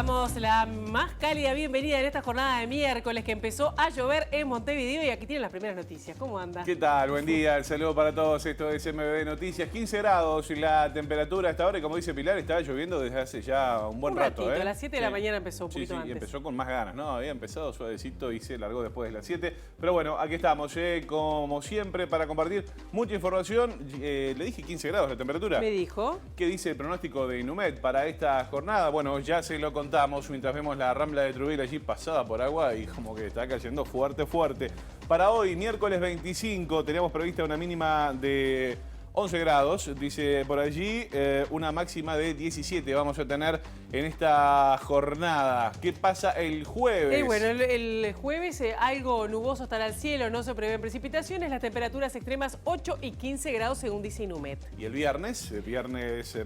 damos la más cálida bienvenida en esta jornada de miércoles que empezó a llover en Montevideo y aquí tienen las primeras noticias. ¿Cómo anda? ¿Qué tal? Buen día, el saludo para todos. Esto es MBB Noticias. 15 grados la temperatura hasta ahora y como dice Pilar, estaba lloviendo desde hace ya un buen rato. A las 7 de la mañana empezó un poquito antes. Y empezó con más ganas, ¿no? Había empezado suavecito y se largó después de las 7. Pero bueno, aquí estamos, como siempre, para compartir mucha información. Le dije 15 grados la temperatura. Me dijo. ¿Qué dice el pronóstico de Inumet para esta jornada? Bueno, ya se lo contamos mientras vemos la Rambla de Trujillo allí pasada por agua y como que está cayendo fuerte, fuerte. Para hoy, miércoles 25, teníamos prevista una mínima de 11 grados, dice por allí, una máxima de 17 vamos a tener en esta jornada. ¿Qué pasa el jueves? Bueno, el jueves algo nuboso estará el cielo, no se prevén precipitaciones, las temperaturas extremas 8 y 15 grados según dice Inumet. Y el viernes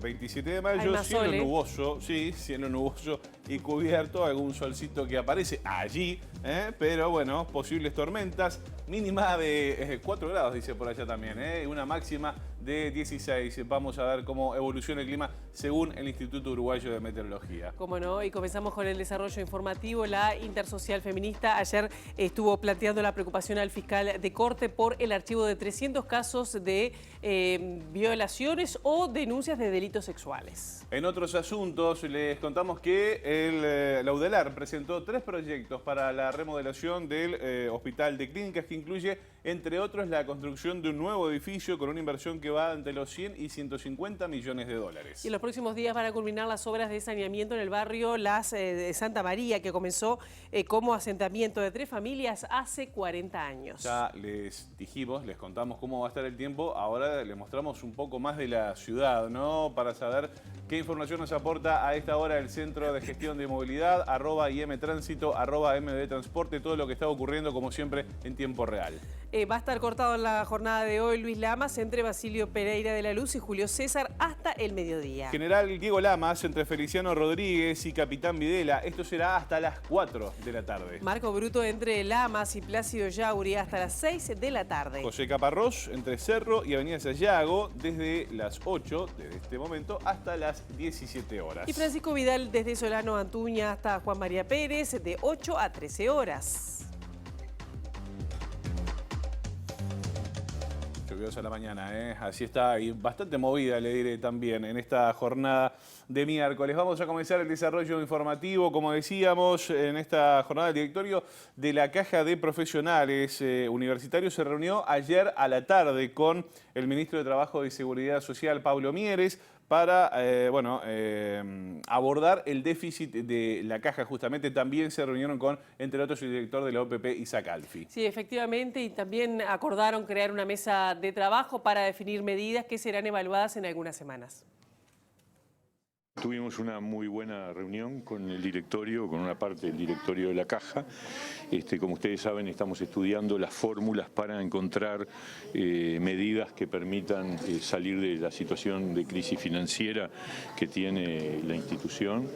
27 de mayo, cielo nuboso, sí, cielo nuboso y cubierto, algún solcito que aparece allí, pero bueno, posibles tormentas, mínima de 4 grados, dice por allá también, una máxima de 16. Vamos a ver cómo evoluciona el clima según el Instituto Uruguayo de Meteorología. Cómo no, y comenzamos con el desarrollo informativo. La Intersocial Feminista ayer estuvo planteando la preocupación al fiscal de corte por el archivo de 300 casos de violaciones o denuncias de delitos sexuales. En otros asuntos les contamos que la UDELAR presentó 3 proyectos para la remodelación del Hospital de Clínicas que incluye, entre otros, la construcción de un nuevo edificio con una inversión que va entre los 100 y 150 millones de dólares. Y en los próximos días van a culminar las obras de saneamiento en el barrio Las de Santa María, que comenzó como asentamiento de 3 familias hace 40 años. Ya les dijimos, les contamos cómo va a estar el tiempo, ahora les mostramos un poco más de la ciudad, ¿no? Para saber qué información nos aporta a esta hora el Centro de Gestión de Movilidad, @IMTránsito, @MBTransporte, todo lo que está ocurriendo como siempre en tiempo real. Va a estar cortado en la jornada de hoy Luis Lamas entre Basilio Pereira de la Luz y Julio César hasta el mediodía. General Diego Lamas entre Feliciano Rodríguez y Capitán Videla. Esto será hasta las 4 de la tarde. Marco Bruto entre Lamas y Plácido Yauri hasta las 6 de la tarde. José Caparrós entre Cerro y Avenida Sayago desde las 8, desde este momento, hasta las 17 horas. Y Francisco Vidal desde Solano Antuña hasta Juan María Pérez de 8 a 13 horas. Lluviosa la mañana, así está, y bastante movida, le diré también, en esta jornada de miércoles. Vamos a comenzar el desarrollo informativo, como decíamos, en esta jornada del directorio de la Caja de Profesionales Universitarios se reunió ayer a la tarde con el ministro de Trabajo y Seguridad Social, Pablo Mieres, para abordar el déficit de la caja. Justamente también se reunieron con, entre otros, el director de la OPP, Isaac Alfi. Sí, efectivamente, y también acordaron crear una mesa de trabajo para definir medidas que serán evaluadas en algunas semanas. Tuvimos una muy buena reunión con el directorio, con una parte del directorio de la Caja. Como ustedes saben, estamos estudiando las fórmulas para encontrar medidas que permitan salir de la situación de crisis financiera que tiene la institución.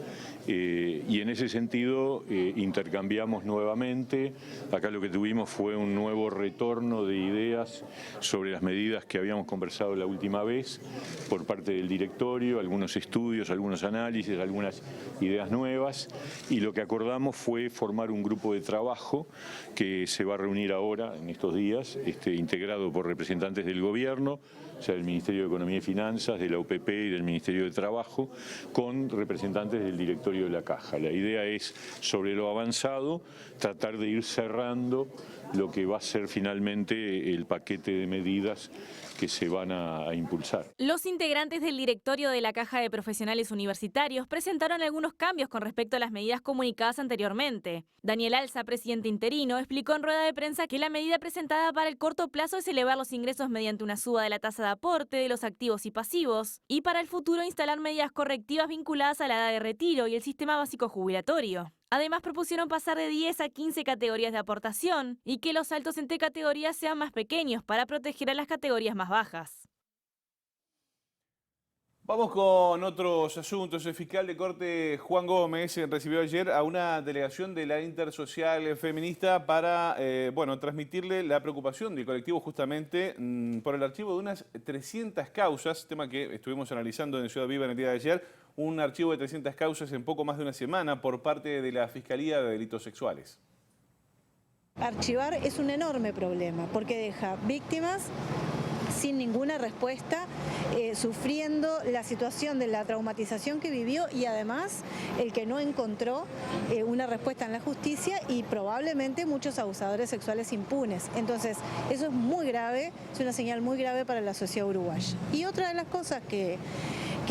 Y en ese sentido intercambiamos nuevamente. Acá lo que tuvimos fue un nuevo retorno de ideas sobre las medidas que habíamos conversado la última vez por parte del directorio, algunos estudios, algunos análisis, algunas ideas nuevas, y lo que acordamos fue formar un grupo de trabajo que se va a reunir ahora, en estos días, integrado por representantes del gobierno, o sea, del Ministerio de Economía y Finanzas, de la UPP y del Ministerio de Trabajo, con representantes del directorio de la Caja. La idea es, sobre lo avanzado, tratar de ir cerrando lo que va a ser finalmente el paquete de medidas que se van a impulsar. Los integrantes del directorio de la Caja de Profesionales Universitarios presentaron algunos cambios con respecto a las medidas comunicadas anteriormente. Daniel Alza, presidente interino, explicó en rueda de prensa que la medida presentada para el corto plazo es elevar los ingresos mediante una suba de la tasa de aporte de los activos y pasivos, y para el futuro instalar medidas correctivas vinculadas a la edad de retiro y el sistema básico jubilatorio. Además, propusieron pasar de 10 a 15 categorías de aportación y que los saltos entre categorías sean más pequeños para proteger a las categorías más bajas. Vamos con otros asuntos. El fiscal de corte Juan Gómez recibió ayer a una delegación de la Intersocial Feminista para transmitirle la preocupación del colectivo justamente por el archivo de unas 300 causas, tema que estuvimos analizando en Ciudad Viva en el día de ayer, un archivo de 300 causas en poco más de una semana por parte de la Fiscalía de Delitos Sexuales. Archivar es un enorme problema porque deja víctimas sin ninguna respuesta, sufriendo la situación de la traumatización que vivió y además el que no encontró una respuesta en la justicia y probablemente muchos abusadores sexuales impunes. Entonces, eso es muy grave, es una señal muy grave para la sociedad uruguaya. Y otra de las cosas que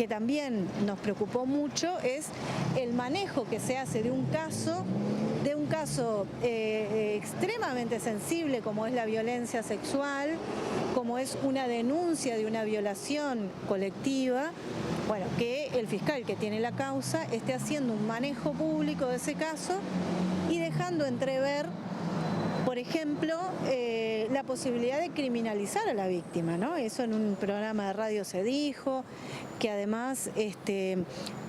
también nos preocupó mucho es el manejo que se hace de un caso extremadamente sensible como es la violencia sexual, como es una denuncia de una violación colectiva, bueno, que el fiscal que tiene la causa esté haciendo un manejo público de ese caso y dejando entrever, por ejemplo, la posibilidad de criminalizar a la víctima, ¿no? Eso en un programa de radio se dijo, que además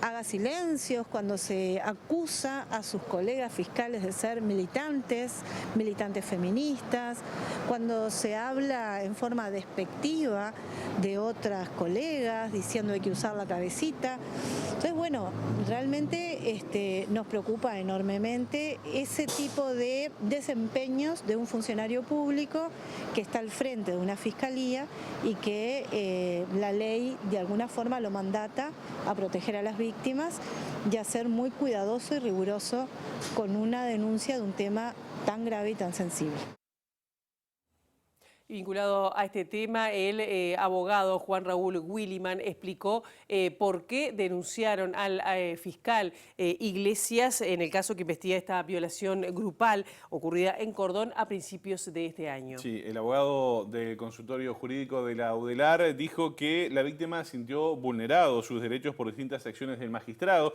haga silencios cuando se acusa a sus colegas fiscales de ser militantes feministas, cuando se habla en forma despectiva de otras colegas, diciendo hay que usar la cabecita. Entonces, bueno, realmente nos preocupa enormemente ese tipo de desempeños de un funcionario público que está al frente de una fiscalía y que la ley de alguna forma lo mandata a proteger a las víctimas y a ser muy cuidadoso y riguroso con una denuncia de un tema tan grave y tan sensible. Vinculado a este tema, el abogado Juan Raúl Williman explicó por qué denunciaron al fiscal Iglesias en el caso que investiga esta violación grupal ocurrida en Cordón a principios de este año. Sí, el abogado del consultorio jurídico de la UDELAR dijo que la víctima sintió vulnerados sus derechos por distintas acciones del magistrado,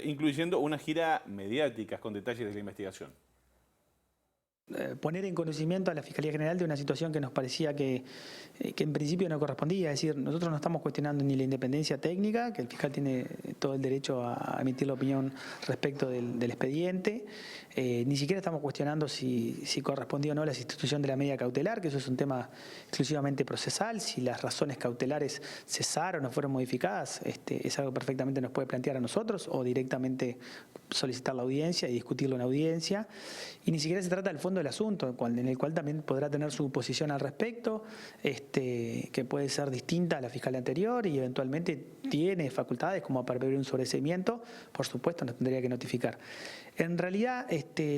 incluyendo una gira mediática con detalles de la investigación. Poner en conocimiento a la Fiscalía General de una situación que nos parecía que en principio no correspondía. Es decir, nosotros no estamos cuestionando ni la independencia técnica, que el fiscal tiene todo el derecho a emitir la opinión respecto del expediente, ni siquiera estamos cuestionando si correspondía o no la institución de la medida cautelar, que eso es un tema exclusivamente procesal. Si las razones cautelares cesaron o fueron modificadas, es algo que perfectamente nos puede plantear a nosotros o directamente solicitar la audiencia y discutirlo en audiencia. Y ni siquiera se trata del fondo del asunto, en el cual también podrá tener su posición al respecto, que puede ser distinta a la fiscal anterior y eventualmente tiene facultades como para pedir un sobreseimiento, por supuesto nos tendría que notificar. En realidad,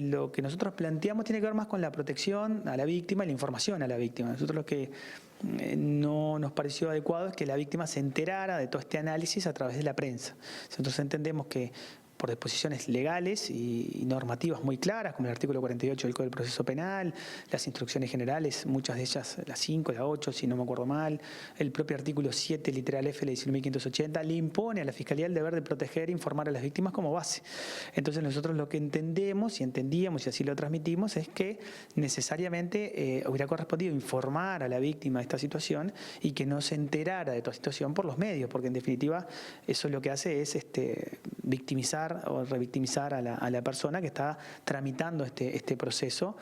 lo que nosotros planteamos tiene que ver más con la protección a la víctima y la información a la víctima. Nosotros lo que no nos pareció adecuado es que la víctima se enterara de todo este análisis a través de la prensa. Nosotros entendemos que por disposiciones legales y normativas muy claras, como el artículo 48 del Código del Proceso Penal, las instrucciones generales, muchas de ellas, las 5, la 8, si no me acuerdo mal, el propio artículo 7, literal F, la 19.580, le impone a la Fiscalía el deber de proteger e informar a las víctimas como base. Entonces nosotros lo que entendemos y entendíamos y así lo transmitimos es que necesariamente hubiera correspondido informar a la víctima de esta situación y que no se enterara de toda situación por los medios, porque en definitiva eso lo que hace es victimizar o revictimizar a la persona que está tramitando este proceso.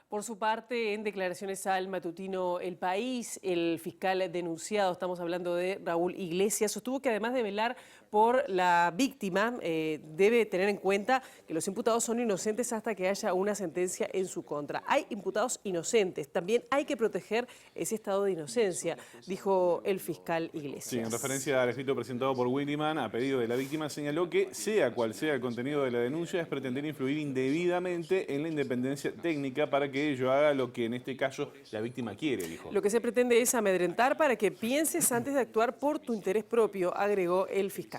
Por su parte, en declaraciones al matutino El País, el fiscal denunciado, estamos hablando de Raúl Iglesias, sostuvo que además de velar por la víctima, debe tener en cuenta que los imputados son inocentes hasta que haya una sentencia en su contra. Hay imputados inocentes, también hay que proteger ese estado de inocencia, dijo el fiscal Iglesias. Sí, en referencia al escrito presentado por Williman a pedido de la víctima, señaló que, sea cual sea el contenido de la denuncia, es pretender influir indebidamente en la independencia técnica para que ello haga lo que en este caso la víctima quiere, dijo. Lo que se pretende es amedrentar para que pienses antes de actuar por tu interés propio, agregó el fiscal.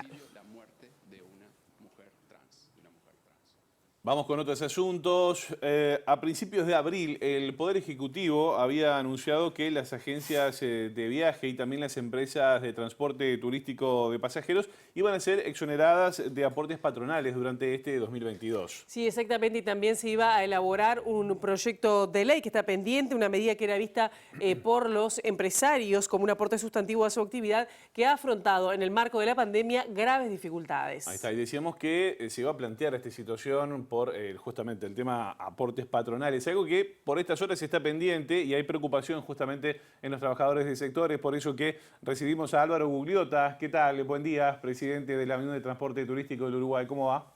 Vamos con otros asuntos. A principios de abril, el Poder Ejecutivo había anunciado que las agencias de viaje y también las empresas de transporte turístico de pasajeros iban a ser exoneradas de aportes patronales durante este 2022. Sí, exactamente, y también se iba a elaborar un proyecto de ley que está pendiente, una medida que era vista por los empresarios como un aporte sustantivo a su actividad, que ha afrontado en el marco de la pandemia graves dificultades. Ahí está, y decíamos que se iba a plantear esta situación por justamente el tema aportes patronales, algo que por estas horas está pendiente y hay preocupación justamente en los trabajadores del sector. Es por eso que recibimos a Álvaro Gugliota. ¿Qué tal? Buen día, presidente de la Unión de Transporte Turístico del Uruguay. ¿Cómo va?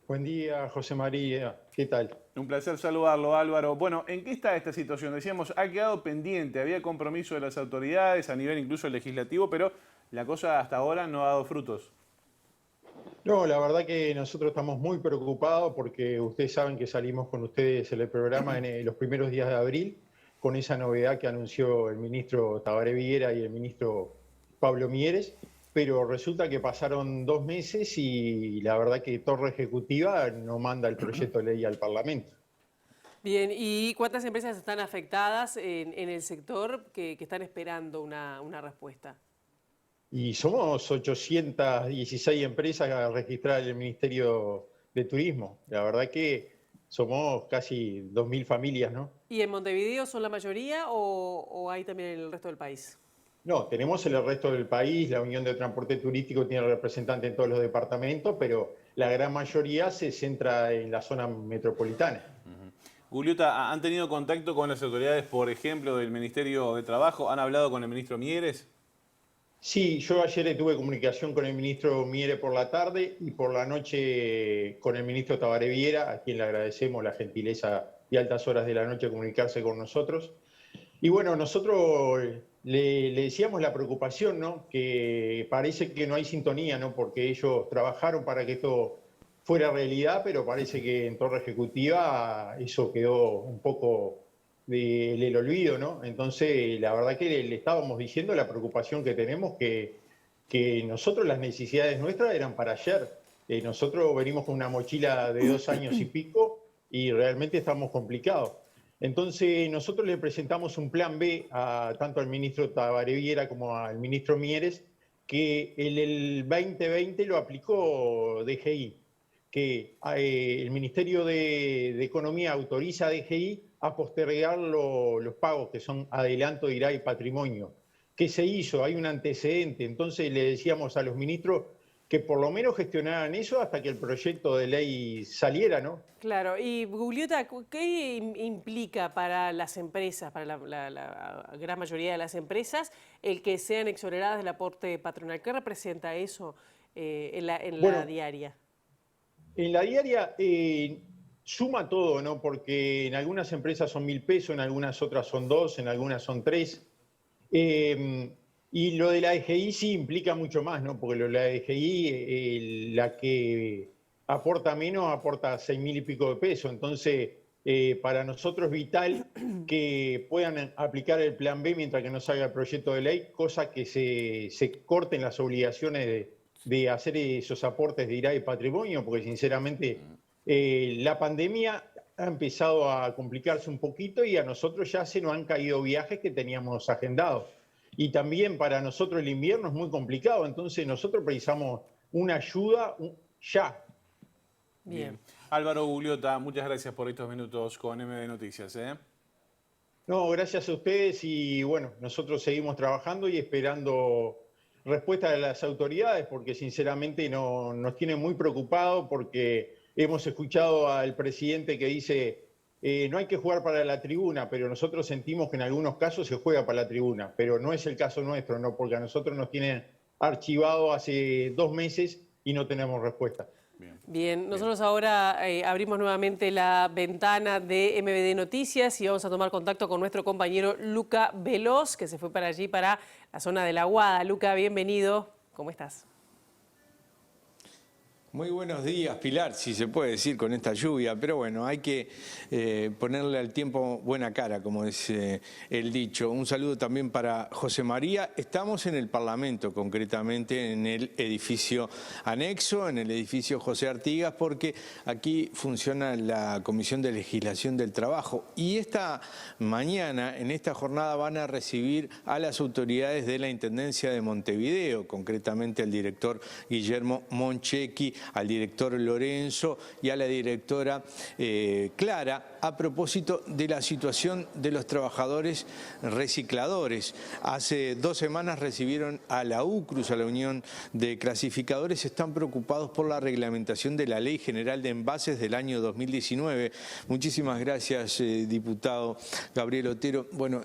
Buen día, José María. ¿Qué tal? Un placer saludarlo, Álvaro. Bueno, ¿en qué está esta situación? Decíamos, ha quedado pendiente, había compromiso de las autoridades a nivel incluso legislativo, pero la cosa hasta ahora no ha dado frutos. No, la verdad que nosotros estamos muy preocupados porque ustedes saben que salimos con ustedes en el programa en los primeros días de abril con esa novedad que anunció el ministro Tabaré Villera y el ministro Pablo Mieres, pero resulta que pasaron 2 meses y la verdad que Torre Ejecutiva no manda el proyecto de ley al Parlamento. Bien, ¿y cuántas empresas están afectadas en el sector que están esperando una respuesta? Y somos 816 empresas registradas en el Ministerio de Turismo. La verdad que somos casi 2.000 familias, ¿no? ¿Y en Montevideo son la mayoría o hay también en el resto del país? No, tenemos en el resto del país, la Unión de Transporte Turístico tiene representante en todos los departamentos, pero la gran mayoría se centra en la zona metropolitana. Gugliota, ¿han tenido contacto con las autoridades, por ejemplo, del Ministerio de Trabajo? ¿Han hablado con el ministro Mieres? Sí, yo ayer tuve comunicación con el ministro Mieres por la tarde y por la noche con el ministro Tabaré Villera, a quien le agradecemos la gentileza y altas horas de la noche de comunicarse con nosotros. Y bueno, nosotros le decíamos la preocupación, ¿no? Que parece que no hay sintonía, ¿no? Porque ellos trabajaron para que esto fuera realidad, pero parece que en Torre Ejecutiva eso quedó un poco del olvido, ¿no? Entonces, la verdad que le estábamos diciendo la preocupación que tenemos, que nosotros las necesidades nuestras eran para ayer. Nosotros venimos con una mochila de 2 años y pico y realmente estamos complicados. Entonces, nosotros le presentamos un plan B tanto al ministro Tabaré Villera como al ministro Mieres, que en el 2020 lo aplicó DGI, que el Ministerio de Economía autoriza a DGI a postergar los pagos, que son adelanto de IRA y patrimonio. ¿Qué se hizo? Hay un antecedente. Entonces le decíamos a los ministros que por lo menos gestionaran eso hasta que el proyecto de ley saliera, ¿no? Claro, y Gugliota, ¿qué implica para las empresas, para la gran mayoría de las empresas, el que sean exoneradas del aporte patronal? ¿Qué representa eso en la diaria? En la diaria suma todo, ¿no? Porque en algunas empresas son 1.000 pesos, en algunas otras son 2, en algunas son 3. Y lo de la DGI sí implica mucho más, ¿no? Porque lo de la DGI, la que aporta menos, aporta 6.000 y pico de pesos. Entonces, para nosotros es vital que puedan aplicar el plan B mientras que no salga el proyecto de ley, cosa que se corten las obligaciones de hacer esos aportes de IRA y patrimonio, porque sinceramente la pandemia ha empezado a complicarse un poquito y a nosotros ya se nos han caído viajes que teníamos agendados. Y también para nosotros el invierno es muy complicado, entonces nosotros precisamos una ayuda ya. Bien. Álvaro Gugliota, muchas gracias por estos minutos con MD Noticias. No, gracias a ustedes y bueno, nosotros seguimos trabajando y esperando respuesta de las autoridades porque sinceramente nos tiene muy preocupados porque hemos escuchado al presidente que dice no hay que jugar para la tribuna, pero nosotros sentimos que en algunos casos se juega para la tribuna, pero no es el caso nuestro, ¿no? Porque a nosotros nos tienen archivado hace 2 meses y no tenemos respuesta. Bien, nosotros ahora abrimos nuevamente la ventana de MBD Noticias y vamos a tomar contacto con nuestro compañero Luca Veloz, que se fue para allí, para la zona de La Aguada. Luca, bienvenido. ¿Cómo estás? Muy buenos días, Pilar, si se puede decir con esta lluvia, pero bueno, hay que ponerle al tiempo buena cara, como es el dicho. Un saludo también para José María. Estamos en el Parlamento, concretamente en el edificio anexo, en el edificio José Artigas, porque aquí funciona la Comisión de Legislación del Trabajo. Y esta mañana, en esta jornada, van a recibir a las autoridades de la Intendencia de Montevideo, concretamente al director Guillermo Monchequi, al director Lorenzo y a la directora Clara, a propósito de la situación de los trabajadores recicladores. Hace 2 semanas recibieron a la UCRUS, a la Unión de Clasificadores. Están preocupados por la reglamentación de la Ley General de Envases del año 2019. Muchísimas gracias, diputado Gabriel Otero. Bueno,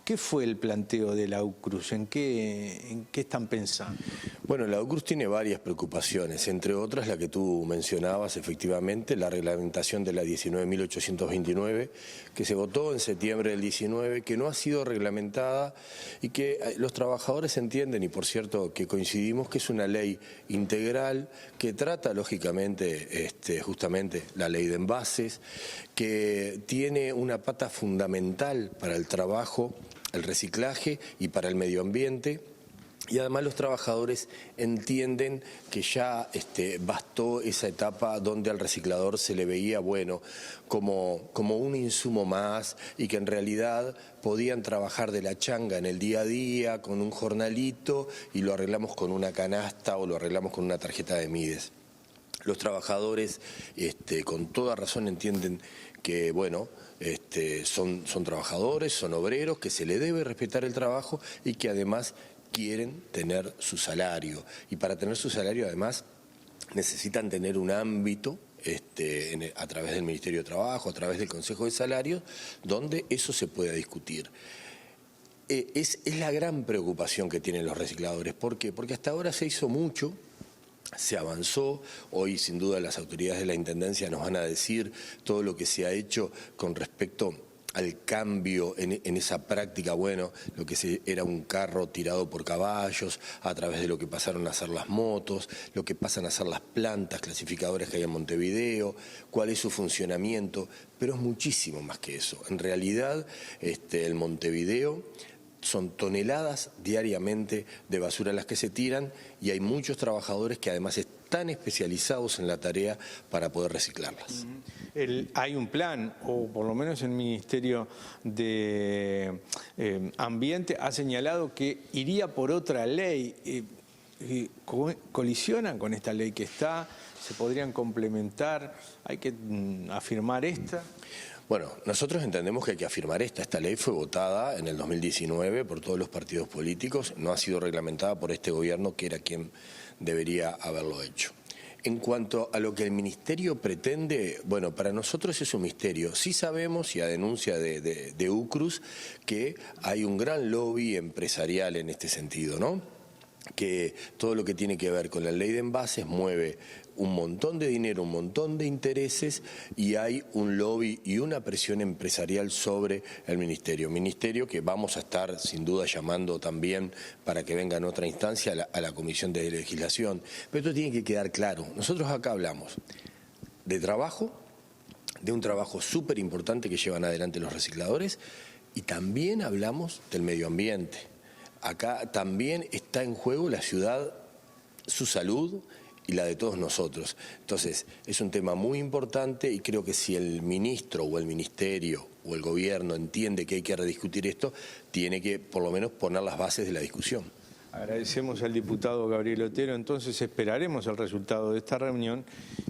¿qué fue el planteo de la UCRUS? ¿En qué están pensando? Bueno, la UCRUS tiene varias preocupaciones, entre otras la que tú mencionabas, efectivamente, la reglamentación de la 19.829, que se votó en septiembre del 19, que no ha sido reglamentada y que los trabajadores entienden, y por cierto que coincidimos, que es una ley integral que trata, lógicamente, justamente la ley de envases, que tiene una pata fundamental para el trabajo, el reciclaje y para el medio ambiente. Y además los trabajadores entienden que ya bastó esa etapa donde al reciclador se le veía, bueno, como un insumo más y que en realidad podían trabajar de la changa en el día a día con un jornalito y lo arreglamos con una canasta o lo arreglamos con una tarjeta de Mides. Los trabajadores con toda razón entienden que, bueno, son trabajadores, son obreros, que se le debe respetar el trabajo y que además quieren tener su salario. Y para tener su salario además necesitan tener un ámbito a través del Ministerio de Trabajo, a través del Consejo de Salarios, donde eso se pueda discutir. Es la gran preocupación que tienen los recicladores. ¿Por qué? Porque hasta ahora se hizo mucho, se avanzó. Hoy sin duda las autoridades de la Intendencia nos van a decir todo lo que se ha hecho con respecto al cambio en esa práctica, bueno, lo que era un carro tirado por caballos, a través de lo que pasaron a ser las motos, lo que pasan a ser las plantas clasificadoras que hay en Montevideo, cuál es su funcionamiento, pero es muchísimo más que eso. En realidad, el Montevideo son toneladas diariamente de basura las que se tiran y hay muchos trabajadores que además están especializados en la tarea para poder reciclarlas. Hay un plan, o por lo menos el Ministerio de Ambiente ha señalado que iría por otra ley. ¿Colisionan con esta ley que está? ¿Se podrían complementar? ¿Hay que afirmar esta? Bueno, nosotros entendemos que hay que afirmar esta. Esta ley fue votada en el 2019 por todos los partidos políticos, no ha sido reglamentada por este gobierno que era quien debería haberlo hecho. En cuanto a lo que el Ministerio pretende, bueno, para nosotros es un misterio. Sí sabemos, y a denuncia de UCRUS, que hay un gran lobby empresarial en este sentido, ¿no? Que todo lo que tiene que ver con la ley de envases mueve un montón de dinero, un montón de intereses y hay un lobby y una presión empresarial sobre el Ministerio que vamos a estar sin duda llamando también para que venga en otra instancia a la Comisión de Legislación. Pero esto tiene que quedar claro. Nosotros acá hablamos de trabajo, de un trabajo súper importante que llevan adelante los recicladores y también hablamos del medio ambiente. Acá también está en juego la ciudad, su salud y la de todos nosotros. Entonces, es un tema muy importante y creo que si el ministro o el ministerio o el gobierno entiende que hay que rediscutir esto, tiene que por lo menos poner las bases de la discusión. Agradecemos al diputado Gabriel Otero, entonces esperaremos el resultado de esta reunión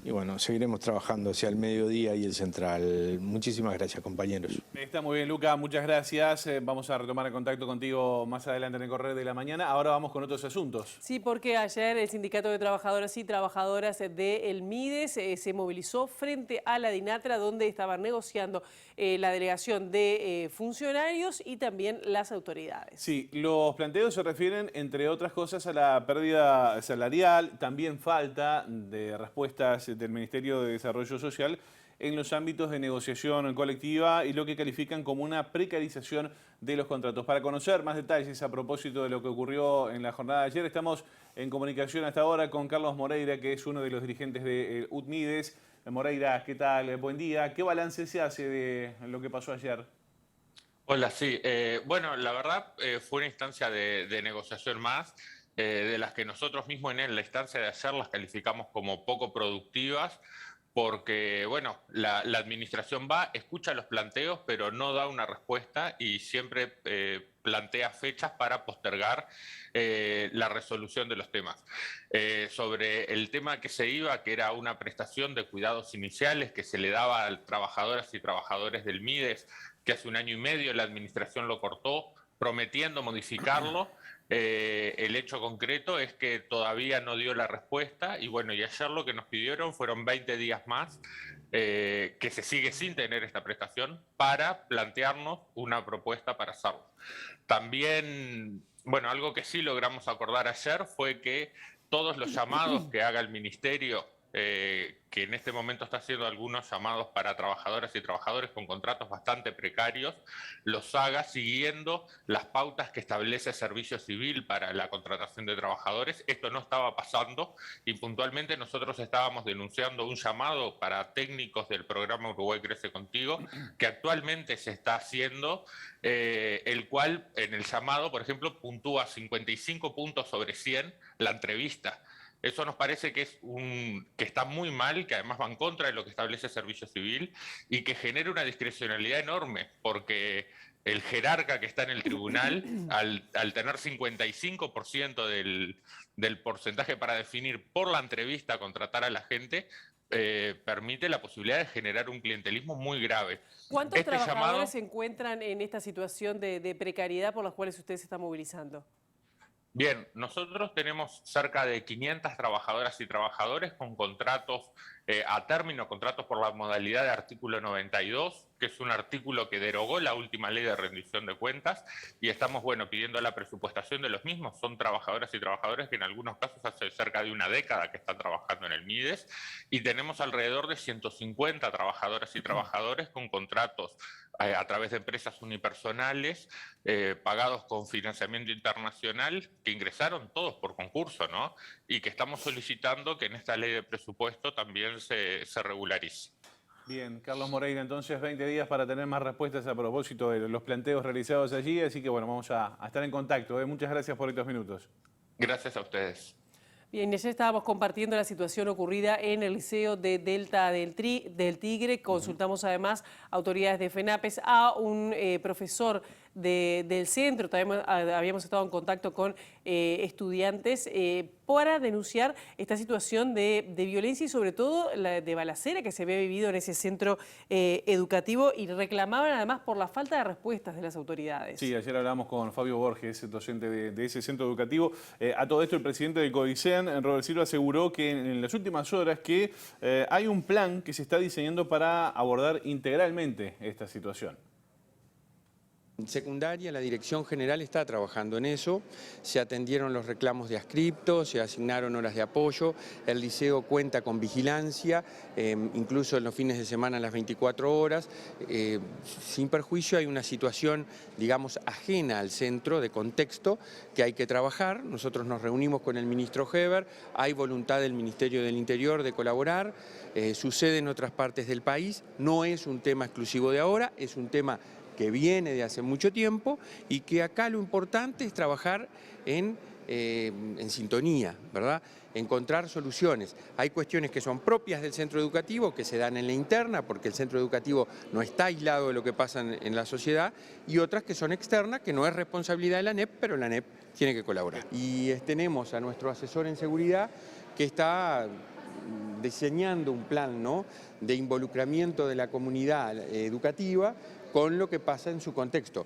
y bueno, seguiremos trabajando hacia el mediodía y el central. Muchísimas gracias, compañeros. Está muy bien, Luca, muchas gracias. Vamos a retomar el contacto contigo más adelante en el Correo de la Mañana. Ahora vamos con otros asuntos. Sí, porque ayer el Sindicato de Trabajadoras y Trabajadoras del MIDES se movilizó frente a la DINATRA, donde estaban negociando la delegación de funcionarios y también las autoridades. Sí, los planteos se refieren, entre otras cosas, a la pérdida salarial, también falta de respuestas del Ministerio de Desarrollo Social en los ámbitos de negociación colectiva y lo que califican como una precarización de los contratos. Para conocer más detalles a propósito de lo que ocurrió en la jornada de ayer, estamos en comunicación hasta ahora con Carlos Moreira, que es uno de los dirigentes de UTMIDES. Moreira, ¿qué tal? Buen día. ¿Qué balance se hace de lo que pasó ayer? Hola, sí. Bueno, la verdad fue una instancia de negociación más, de las que nosotros mismos en la instancia de ayer las calificamos como poco productivas, porque, bueno, la administración va, escucha los planteos, pero no da una respuesta y siempre plantea fechas para postergar la resolución de los temas. Sobre el tema que se iba, que era una prestación de cuidados iniciales que se le daba a trabajadoras y trabajadores del MIDES, que hace 1 año y medio la administración lo cortó, prometiendo modificarlo. El hecho concreto es que todavía no dio la respuesta y bueno, y ayer lo que nos pidieron fueron 20 días más, que se sigue sin tener esta prestación, para plantearnos una propuesta para hacerlo. También, bueno, algo que sí logramos acordar ayer fue que todos los llamados que haga el Ministerio, que en este momento está haciendo algunos llamados para trabajadoras y trabajadores con contratos bastante precarios, los haga siguiendo las pautas que establece Servicio Civil para la contratación de trabajadores. Esto no estaba pasando y puntualmente nosotros estábamos denunciando un llamado para técnicos del programa Uruguay Crece Contigo, que actualmente se está haciendo, el cual en el llamado, por ejemplo, puntúa 55 puntos sobre 100 la entrevista. Eso nos parece que que está muy mal, que además va en contra de lo que establece Servicio Civil y que genera una discrecionalidad enorme, porque el jerarca que está en el tribunal, al tener 55% del porcentaje para definir por la entrevista contratar a la gente, permite la posibilidad de generar un clientelismo muy grave. ¿Cuántos trabajadores se encuentran en esta situación de precariedad por las cuales ustedes se están movilizando? Bien, nosotros tenemos cerca de 500 trabajadoras y trabajadores con contratos a término, contratos por la modalidad de artículo 92, que es un artículo que derogó la última ley de rendición de cuentas, y estamos, bueno, pidiendo la presupuestación de los mismos. Son trabajadoras y trabajadores que en algunos casos hace cerca de una década que están trabajando en el MIDES, y tenemos alrededor de 150 trabajadoras y trabajadores con contratos a través de empresas unipersonales, pagados con financiamiento internacional, que ingresaron todos por concurso, ¿no? Y que estamos solicitando que en esta ley de presupuesto también se regularice. Bien, Carlos Moreira, entonces 20 días para tener más respuestas a propósito de los planteos realizados allí, así que bueno, vamos a estar en contacto. Muchas gracias por estos minutos. Gracias a ustedes. Bien, ayer estábamos compartiendo la situación ocurrida en el Liceo de Delta del Tigre. Consultamos además autoridades de FENAPES, a un profesor del centro. También habíamos estado en contacto con estudiantes para denunciar esta situación de violencia y sobre todo la de balacera que se había vivido en ese centro educativo, y reclamaban además por la falta de respuestas de las autoridades. Sí, ayer hablamos con Fabio Borges, docente de ese centro educativo. A todo esto el presidente del CODICEN, Robert Silva, aseguró que en las últimas horas que hay un plan que se está diseñando para abordar integralmente esta situación. En secundaria, la Dirección General está trabajando en eso, se atendieron los reclamos de adscriptos, se asignaron horas de apoyo, el liceo cuenta con vigilancia, incluso en los fines de semana a las 24 horas, sin perjuicio hay una situación, digamos, ajena al centro de contexto que hay que trabajar. Nosotros nos reunimos con el ministro Heber, hay voluntad del Ministerio del Interior de colaborar, sucede en otras partes del país, no es un tema exclusivo de ahora, es un tema que viene de hace mucho tiempo y que acá lo importante es trabajar en sintonía, ¿verdad? Encontrar soluciones. Hay cuestiones que son propias del centro educativo, que se dan en la interna, porque el centro educativo no está aislado de lo que pasa en la sociedad, y otras que son externas, que no es responsabilidad de la ANEP, pero la ANEP tiene que colaborar. Y tenemos a nuestro asesor en seguridad que está diseñando un plan, ¿no?, de involucramiento de la comunidad educativa con lo que pasa en su contexto.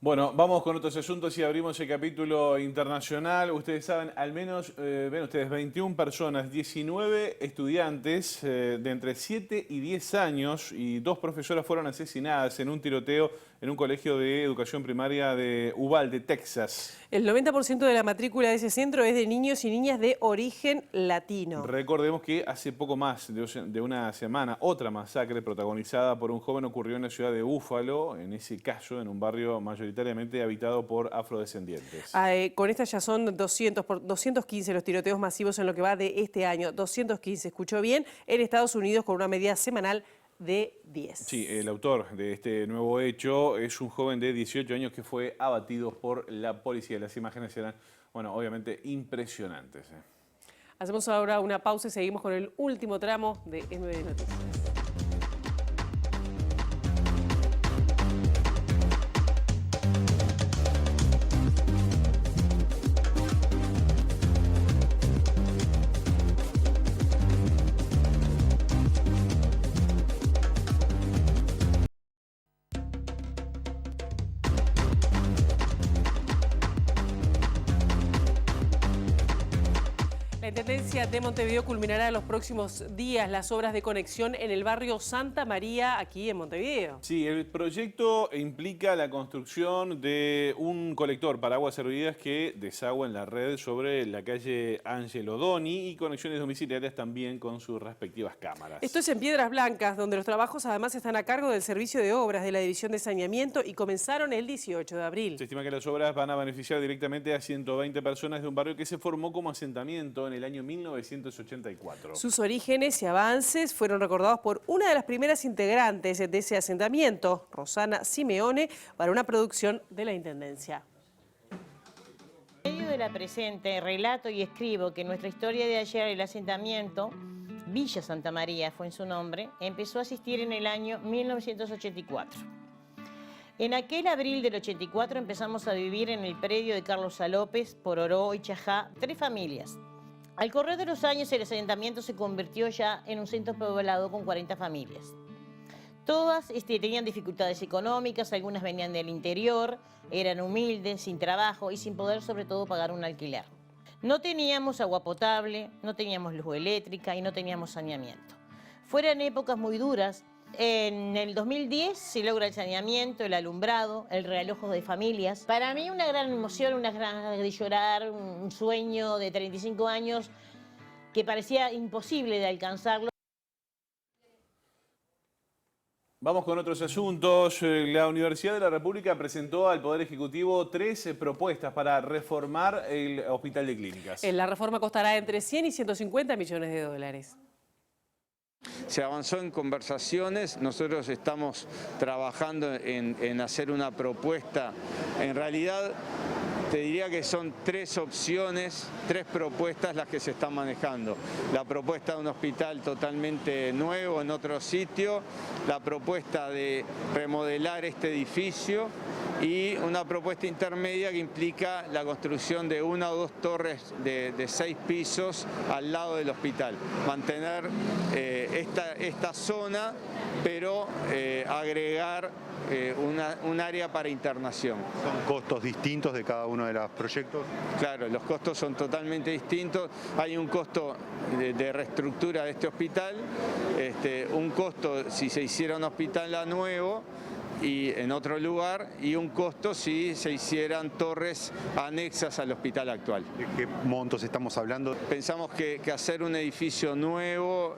Bueno, vamos con otros asuntos y abrimos el capítulo internacional. Ustedes saben, al menos, ven ustedes, 21 personas, 19 estudiantes de entre 7 y 10 años y 2 profesoras fueron asesinadas en un tiroteo en un colegio de educación primaria de Uvalde, Texas. El 90% de la matrícula de ese centro es de niños y niñas de origen latino. Recordemos que hace poco más de una semana, otra masacre protagonizada por un joven ocurrió en la ciudad de Búfalo, en ese caso en un barrio mayoritariamente habitado por afrodescendientes. Con esta ya son 215 los tiroteos masivos en lo que va de este año. 215, escuchó bien, en Estados Unidos con una medida semanal de 10. Sí, el autor de este nuevo hecho es un joven de 18 años que fue abatido por la policía. Las imágenes eran, bueno, obviamente impresionantes. Hacemos ahora una pausa y seguimos con el último tramo de MB Noticias. La Intendencia de Montevideo culminará en los próximos días las obras de conexión en el barrio Santa María, aquí en Montevideo. Sí, el proyecto implica la construcción de un colector para aguas servidas que desagua en la red sobre la calle Ángelo Doni y conexiones domiciliarias también con sus respectivas cámaras. Esto es en Piedras Blancas, donde los trabajos además están a cargo del Servicio de Obras de la División de Saneamiento y comenzaron el 18 de abril. Se estima que las obras van a beneficiar directamente a 120 personas de un barrio que se formó como asentamiento en el año 1984. Sus orígenes y avances fueron recordados por una de las primeras integrantes de ese asentamiento, Rosana Simeone, para una producción de la Intendencia. En medio de la presente, relato y escribo que nuestra historia de ayer, el asentamiento, Villa Santa María fue en su nombre, empezó a existir en el año 1984. En aquel abril del 84 empezamos a vivir en el predio de Carlos López, Pororó y Chajá, 3 familias. Al correr de los años, el asentamiento se convirtió ya en un centro poblado con 40 familias. Todas tenían dificultades económicas, algunas venían del interior, eran humildes, sin trabajo y sin poder sobre todo pagar un alquiler. No teníamos agua potable, no teníamos luz eléctrica y no teníamos saneamiento. Fueron épocas muy duras. En el 2010 se logra el saneamiento, el alumbrado, el realojo de familias. Para mí una gran emoción, una gran ganas de llorar, un sueño de 35 años que parecía imposible de alcanzarlo. Vamos con otros asuntos. La Universidad de la República presentó al Poder Ejecutivo 3 propuestas para reformar el Hospital de Clínicas. La reforma costará entre 100 y 150 millones de dólares. Se avanzó en conversaciones, nosotros estamos trabajando en hacer una propuesta. En realidad, te diría que son 3 opciones, 3 propuestas las que se están manejando. La propuesta de un hospital totalmente nuevo en otro sitio, la propuesta de remodelar este edificio y una propuesta intermedia que implica la construcción de 1 o 2 torres de 6 pisos al lado del hospital. Mantener esta zona, pero agregar un área para internación. ¿Son costos distintos de cada uno de los proyectos? Claro, los costos son totalmente distintos. Hay un costo de reestructura de este hospital, un costo si se hiciera un hospital a nuevo y en otro lugar, y un costo si se hicieran torres anexas al hospital actual. ¿De qué montos estamos hablando? Pensamos que hacer un edificio nuevo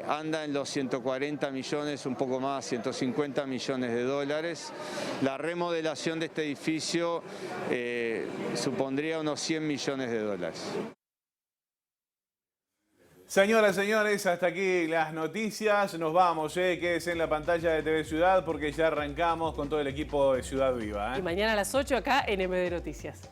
anda en los 140 millones, un poco más, 150 millones de dólares. La remodelación de este edificio supondría unos 100 millones de dólares. Señoras, señores, hasta aquí las noticias. Nos vamos, quédese en la pantalla de TV Ciudad porque ya arrancamos con todo el equipo de Ciudad Viva. Y mañana a las 8 acá en MD Noticias.